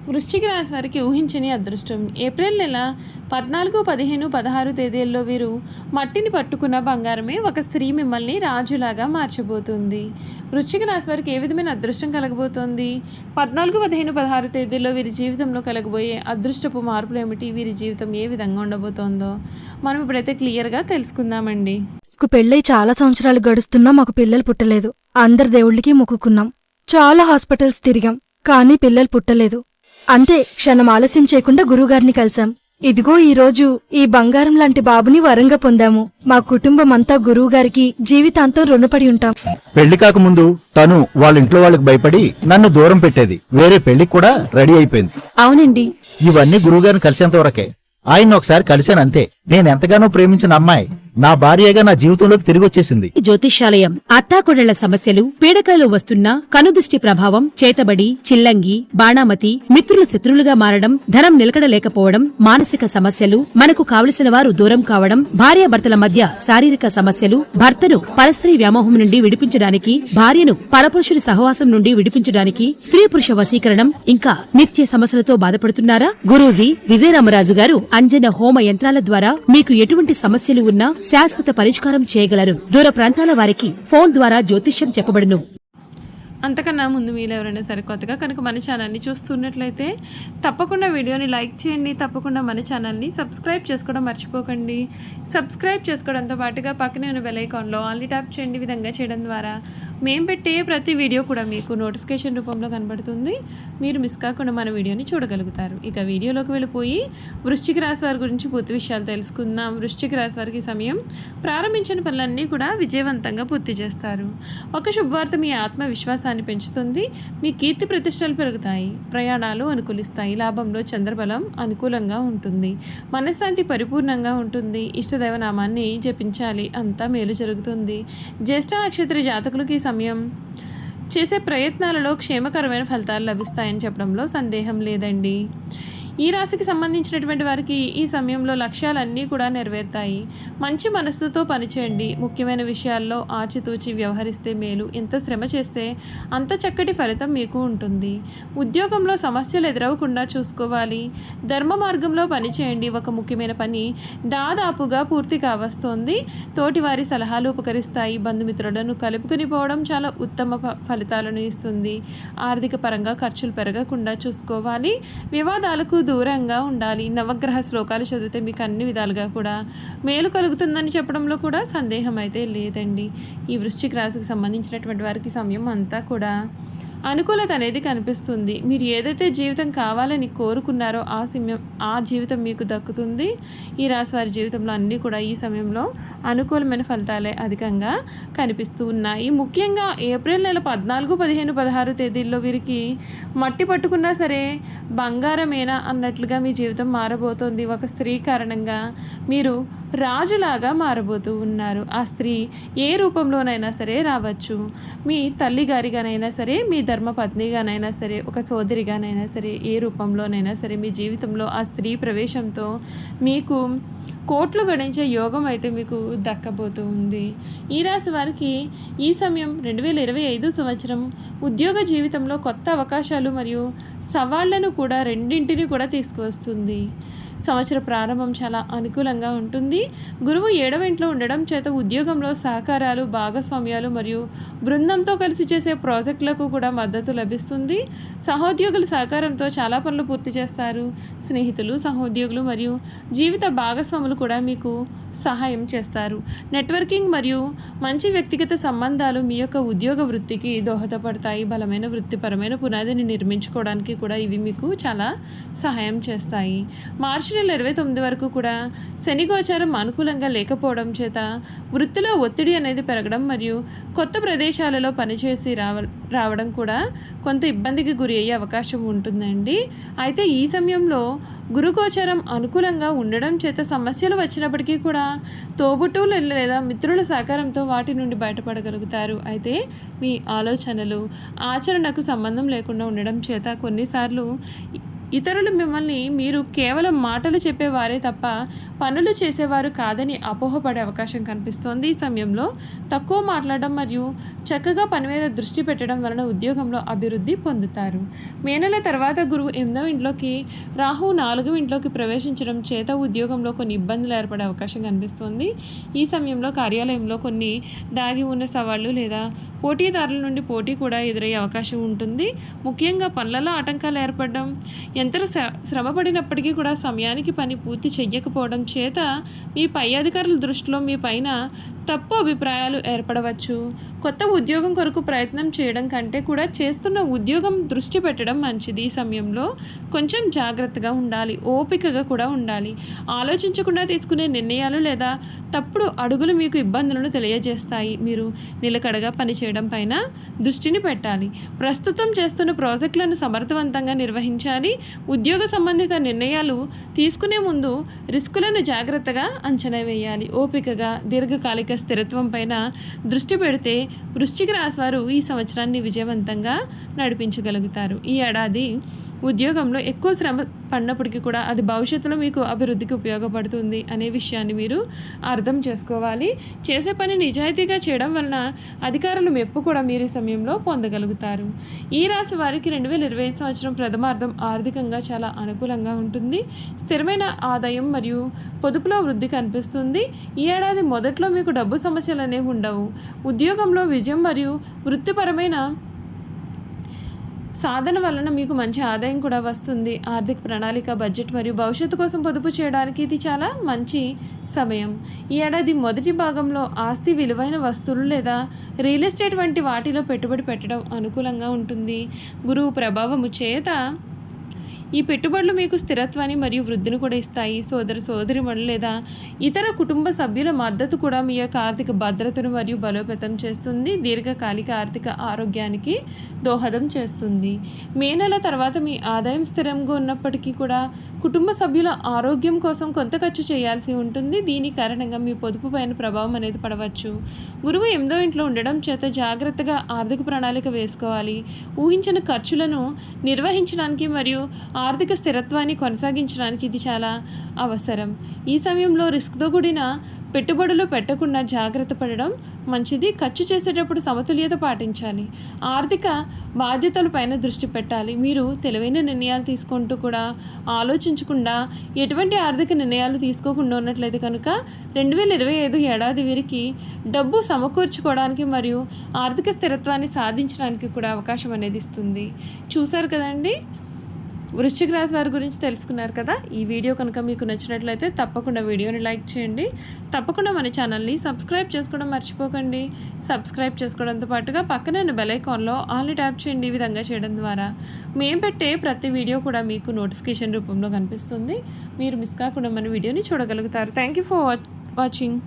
వృశ్చిక రాశి వారికి ఊహించని అదృష్టం. ఏప్రిల్ నెల 14, 15, 16 తేదీల్లో వీరు మట్టిని పట్టుకున్న బంగారమే ఒక స్త్రీ మిమ్మల్ని రాజులాగా మార్చబోతుంది. వృశ్చిక రాశి వారికి ఏ విధమైన అదృష్టం కలగబోతోంది? 14, 15, 16 తేదీల్లో వీరి జీవితంలో కలగబోయే అదృష్టపు మార్పులు ఏమిటి? వీరి జీవితం ఏ విధంగా ఉండబోతోందో మనం ఇప్పుడైతే క్లియర్గా తెలుసుకుందామండి. పెళ్ళై చాలా సంవత్సరాలు గడుస్తున్నా మాకు పిల్లలు పుట్టలేదు. అందరి దేవుళ్ళకి మొక్కుకున్నాం. చాలా హాస్పిటల్స్ తిరిగాం, కానీ పిల్లలు పుట్టలేదు. అంతే, క్షణం ఆలస్యం చేయకుండా గురువుగారిని కలిశాం. ఇదిగో ఈ రోజు ఈ బంగారం లాంటి బాబుని వరంగా పొందాము. మా కుటుంబం అంతా గురువుగారికి జీవితాంతం రుణపడి ఉంటాం. పెళ్లి కాకముందు తను వాళ్ళ ఇంట్లో వాళ్ళకి భయపడి నన్ను దూరం పెట్టేది. వేరే పెళ్లికి కూడా రెడీ అయిపోయింది. అవునండి, ఇవన్నీ గురువుగారిని కలిసేంత వరకే. ఆయన ఒకసారి కలిశానంతే. నేను ఎంతగానో ప్రేమించిన అమ్మాయి నా భార్యగా నా జీవితంలోకి తిరిగి వచ్చేసింది. జ్యోతిష్యాలయం అత్తాకొడళ్ల సమస్యలు, పీడకలు వస్తున్న కనుదృష్టి ప్రభావం, చేతబడి, చిల్లంగి, బాణామతి, మిత్రులు శత్రులుగా మారడం, ధనం నిలకడలేకపోవడం, మానసిక సమస్యలు, మనకు కావలసిన వారు దూరం కావడం, భార్యాభర్తల మధ్య శారీరక సమస్యలు, భర్తను పరస్త్రీ వ్యామోహం నుండి విడిపించడానికి, భార్యను పరపురుషుడి సహవాసం నుండి విడిపించడానికి, స్త్రీ పురుష వశీకరణం, ఇంకా నిత్య సమస్యలతో బాధపడుతున్నారా? గురూజీ విజయరామరాజు గారు అంజన హోమ యంత్రాల ద్వారా మీకు ఎటువంటి సమస్యలు ఉన్నా శాశ్వత పరిష్కారం చేయగలరు. దూర ప్రాంతాల వారికి ఫోన్ ద్వారా జ్యోతిష్యం చెప్పబడును. అంతకన్నా ముందు మీరు ఎవరైనా సరే కొత్తగా కనుక మన ఛానల్ని చూస్తున్నట్లయితే తప్పకుండా వీడియోని లైక్ చేయండి. తప్పకుండా మన ఛానల్ని సబ్స్క్రైబ్ చేసుకోవడం మర్చిపోకండి. సబ్స్క్రైబ్ చేసుకోవడంతో పాటుగా పక్కనే ఉన్న బెల్ ఐకాన్లో ఆల్ ట్యాప్ చేయండి. ఈ విధంగా చేయడం ద్వారా మేము పెట్టే ప్రతి వీడియో కూడా మీకు నోటిఫికేషన్ రూపంలో కనబడుతుంది. మీరు మిస్ కాకుండా మన వీడియోని చూడగలుగుతారు. ఇక వీడియోలోకి వెళ్ళిపోయి వృశ్చిక రాశి వారి గురించి పూర్తి విషయాలు తెలుసుకుందాం. వృశ్చిక రాశి వారికి సమయం ప్రారంభించిన పనులన్నీ కూడా విజయవంతంగా పూర్తి చేస్తారు. ఒక శుభవార్త మీ ఆత్మవిశ్వాసాన్ని పెంచుతుంది. మీ కీర్తి ప్రతిష్టలు పెరుగుతాయి. ప్రయాణాలు అనుకూలిస్తాయి. లాభంలో చంద్రబలం అనుకూలంగా ఉంటుంది. మనశ్శాంతి పరిపూర్ణంగా ఉంటుంది. ఇష్టదైవ నామాన్ని జపించాలి. అంతా మేలు జరుగుతుంది. జ్యేష్ఠ నక్షత్ర జాతకులకి ఈ సమయం చేసే ప్రయత్నాలలో క్షేమకరమైన ఫలితాలు లభిస్తాయని చెప్పడంలో సందేహం లేదండి. ఈ రాశికి సంబంధించినటువంటి వారికి ఈ సమయంలో లక్ష్యాలన్నీ కూడా నెరవేరుతాయి. మంచి మనస్సుతో పనిచేయండి. ముఖ్యమైన విషయాల్లో ఆచితూచి వ్యవహరిస్తే మేలు. ఎంత శ్రమ చేస్తే అంత చక్కటి ఫలితం మీకు ఉంటుంది. ఉద్యోగంలో సమస్యలు ఎదురవకుండా చూసుకోవాలి. ధర్మ మార్గంలో పనిచేయండి. ఒక ముఖ్యమైన పని దాదాపుగా పూర్తి కావస్తోంది. తోటి వారి సలహాలు ఉపకరిస్తాయి. బంధుమిత్రులను కలుపుకొని పోవడం చాలా ఉత్తమ ఫలితాలను ఇస్తుంది. ఆర్థిక పరంగా ఖర్చులు పెరగకుండా చూసుకోవాలి. వివాదాలకు దూరంగా ఉండాలి. నవగ్రహ శ్లోకాలు చదివితే మీకు అన్ని విధాలుగా కూడా మేలు కలుగుతుందని చెప్పడంలో కూడా సందేహం అయితే లేదండి. ఈ వృశ్చిక రాశికి సంబంధించినటువంటి వారికి సమయం అంతా కూడా అనుకూలత అనేది కనిపిస్తుంది. మీరు ఏదైతే జీవితం కావాలని కోరుకున్నారో ఆ జీవితం మీకు దక్కుతుంది. ఈ రాశి వారి జీవితంలో అన్నీ కూడా ఈ సమయంలో అనుకూలమైన ఫలితాలే అధికంగా కనిపిస్తూ ఉన్నాయి. ముఖ్యంగా ఏప్రిల్ నెల 14, 15, 16 తేదీల్లో వీరికి మట్టి పట్టుకున్నా సరే బంగారమేనా అన్నట్లుగా మీ జీవితం మారబోతోంది. ఒక స్త్రీ కారణంగా మీరు రాజులాగా మారబోతూ ఉన్నారు. ఆ స్త్రీ ఏ రూపంలోనైనా సరే రావచ్చు. మీ తల్లిగారిగానైనా సరే, మీ ధర్మపత్నిగానైనా సరే, ఒక సోదరిగానైనా సరే, ఏ రూపంలోనైనా సరే మీ జీవితంలో ఆ స్త్రీ ప్రవేశంతో మీకు కోట్లు గడించే యోగం అయితే మీకు దక్కబోతూ ఉంది. ఈ రాశి వారికి ఈ సమయం 2025 సంవత్సరం ఉద్యోగ జీవితంలో కొత్త అవకాశాలు మరియు సవాళ్లను కూడా రెండింటిని కూడా తీసుకువస్తుంది. సంవత్సర ప్రారంభం చాలా అనుకూలంగా ఉంటుంది. గురువు 7వ ఇంట్లో ఉండడం చేత ఉద్యోగంలో సహకారాలు, భాగస్వామ్యాలు మరియు బృందంతో కలిసి చేసే ప్రాజెక్టులకు కూడా మద్దతు లభిస్తుంది. సహోద్యోగుల సహకారంతో చాలా పనులు పూర్తి చేస్తారు. స్నేహితులు, సహోద్యోగులు మరియు జీవిత భాగస్వాములు కూడా మీకు సహాయం చేస్తారు. నెట్వర్కింగ్ మరియు మంచి వ్యక్తిగత సంబంధాలు మీ యొక్క ఉద్యోగ వృత్తికి దోహదపడతాయి. బలమైన వృత్తిపరమైన పునాదిని నిర్మించుకోవడానికి కూడా ఇవి మీకు చాలా సహాయం చేస్తాయి. మార్చి నెల 29 వరకు కూడా శని గోచారం అనుకూలంగా లేకపోవడం చేత వృత్తిలో ఒత్తిడి అనేది పెరగడం మరియు కొత్త ప్రదేశాలలో పనిచేసి రావడం కూడా కొంత ఇబ్బందికి గురి అయ్యే అవకాశం ఉంటుందండి. అయితే ఈ సమయంలో గురుగోచారం అనుకూలంగా ఉండడం చేత సమస్యలు వచ్చినప్పటికీ కూడా తోబుట్టువులు లేదా మిత్రుల సహకారంతో వాటి నుండి బయటపడగలుగుతారు. అయితే మీ ఆలోచనలు ఆచరణకు సంబంధం లేకుండా ఉండడం చేత కొన్నిసార్లు ఇతరులు మిమ్మల్ని మీరు కేవలం మాటలు చెప్పేవారే తప్ప పనులు చేసేవారు కాదని అపోహపడే అవకాశం కనిపిస్తోంది. ఈ సమయంలో తక్కువ మాట్లాడడం మరియు చక్కగా పని మీద దృష్టి పెట్టడం వలన ఉద్యోగంలో అభివృద్ధి పొందుతారు. మే నెల తర్వాత గురువు 8వ ఇంట్లోకి, రాహు 4వ ఇంట్లోకి ప్రవేశించడం చేత ఉద్యోగంలో కొన్ని ఇబ్బందులు ఏర్పడే అవకాశం కనిపిస్తోంది. ఈ సమయంలో కార్యాలయంలో కొన్ని దాగి ఉన్న సవాళ్లు లేదా పోటీదారుల నుండి పోటీ కూడా ఎదురయ్యే అవకాశం ఉంటుంది. ముఖ్యంగా పనులలో ఆటంకాలు ఏర్పడడం, ఎంత శ్రమపడినప్పటికీ కూడా సమయానికి పని పూర్తి చెయ్యకపోవడం చేత మీ పై అధికారుల దృష్టిలో మీ పైన తప్పు అభిప్రాయాలు ఏర్పడవచ్చు. కొత్త ఉద్యోగం కొరకు ప్రయత్నం చేయడం కంటే కూడా చేస్తున్న ఉద్యోగం దృష్టి పెట్టడం మంచిది. ఈ సమయంలో కొంచెం జాగ్రత్తగా ఉండాలి, ఓపికగా కూడా ఉండాలి. ఆలోచించకుండా తీసుకునే నిర్ణయాలు లేదా తప్పుడు అడుగులు మీకు ఇబ్బందులను తెలియజేస్తాయి. మీరు నిలకడగా పనిచేయడం పైన దృష్టిని పెట్టాలి. ప్రస్తుతం చేస్తున్న ప్రాజెక్టులను సమర్థవంతంగా నిర్వహించాలి. ఉద్యోగ సంబంధిత నిర్ణయాలు తీసుకునే ముందు రిస్కులను జాగ్రత్తగా అంచనా వేయాలి. ఓపికగా దీర్ఘకాలిక స్థిరత్వం పైన దృష్టి పెడితే వృశ్చిక రాశి వారు ఈ సంవత్సరాన్ని విజయవంతంగా నడిపించగలుగుతారు. ఈ ఏడాది ఉద్యోగంలో ఎక్కువ శ్రమ పడినప్పటికీ కూడా అది భవిష్యత్తులో మీకు అభివృద్ధికి ఉపయోగపడుతుంది అనే విషయాన్ని మీరు అర్థం చేసుకోవాలి. చేసే పని నిజాయితీగా చేయడం వలన అధికారుల మెప్పు కూడా మీరు ఈ సమయంలో పొందగలుగుతారు. ఈ రాశి వారికి 2025 సంవత్సరం ప్రథమార్థం ఆర్థికంగా చాలా అనుకూలంగా ఉంటుంది. స్థిరమైన ఆదాయం మరియు పొదుపులో వృద్ధి కనిపిస్తుంది. ఈ ఏడాది మొదట్లో మీకు డబ్బు సమస్యలు అనేవి ఉండవు. ఉద్యోగంలో విజయం మరియు వృత్తిపరమైన సాధన వలన మీకు మంచి ఆదాయం కూడా వస్తుంది. ఆర్థిక ప్రణాళిక, బడ్జెట్ మరియు భవిష్యత్తు కోసం పొదుపు చేయడానికి ఇది చాలా మంచి సమయం. ఈ ఏడాది మొదటి భాగంలో ఆస్తి, విలువైన వస్తువులు లేదా రియల్ ఎస్టేట్ వంటి వాటిలో పెట్టుబడి పెట్టడం అనుకూలంగా ఉంటుంది. గురువు ప్రభావము చేత ఈ పెట్టుబడులు మీకు స్థిరత్వాన్ని మరియు వృద్ధిని కూడా ఇస్తాయి. సోదరిమణులు లేదా ఇతర కుటుంబ సభ్యుల మద్దతు కూడా మీ యొక్క ఆర్థిక భద్రతను మరియు బలోపేతం చేస్తుంది. దీర్ఘకాలిక ఆర్థిక ఆరోగ్యానికి దోహదం చేస్తుంది. మే నెల తర్వాత మీ ఆదాయం స్థిరంగా ఉన్నప్పటికీ కూడా కుటుంబ సభ్యుల ఆరోగ్యం కోసం కొంత ఖర్చు చేయాల్సి ఉంటుంది. దీని కారణంగా మీ పొదుపు పైన ప్రభావం అనేది పడవచ్చు. గురువు 8వ ఇంట్లో ఉండడం చేత జాగ్రత్తగా ఆర్థిక ప్రణాళిక వేసుకోవాలి. ఊహించిన ఖర్చులను నిర్వహించడానికి మరియు ఆర్థిక స్థిరత్వాన్ని కొనసాగించడానికి ఇది చాలా అవసరం. ఈ సమయంలో రిస్క్తో కూడిన పెట్టుబడులు పెట్టకుండా జాగ్రత్త పడడం మంచిది. ఖర్చు చేసేటప్పుడు సమతుల్యత పాటించాలి. ఆర్థిక బాధ్యతలపైన దృష్టి పెట్టాలి. మీరు తెలివైన నిర్ణయాలు తీసుకుంటూ కూడా ఆలోచించకుండా ఎటువంటి ఆర్థిక నిర్ణయాలు తీసుకోకుండా ఉన్నట్లయితే కనుక 2025 ఏడాది వీరికి డబ్బు సమకూర్చుకోవడానికి మరియు ఆర్థిక స్థిరత్వాన్ని సాధించడానికి కూడా అవకాశం అనేది ఇస్తుంది. చూసారు కదండి, వృశ్చిక రాశి వారి గురించి తెలుసుకున్నారు కదా. ఈ వీడియో కనుక మీకు నచ్చినట్లయితే తప్పకుండా వీడియోని లైక్ చేయండి. తప్పకుండా మన ఛానల్ని సబ్స్క్రైబ్ చేసుకోవడం మర్చిపోకండి. సబ్స్క్రైబ్ చేసుకోవడంతో పాటుగా పక్కనే ఉన్న బెల్ ఐకాన్లో ఆల్ని ట్యాప్ చేయండి. ఈ విధంగా చేయడం ద్వారా మేము పెట్టే ప్రతి వీడియో కూడా మీకు నోటిఫికేషన్ రూపంలో కనిపిస్తుంది. మీరు మిస్ కాకుండా మన వీడియోని చూడగలుగుతారు. Thank you for watching.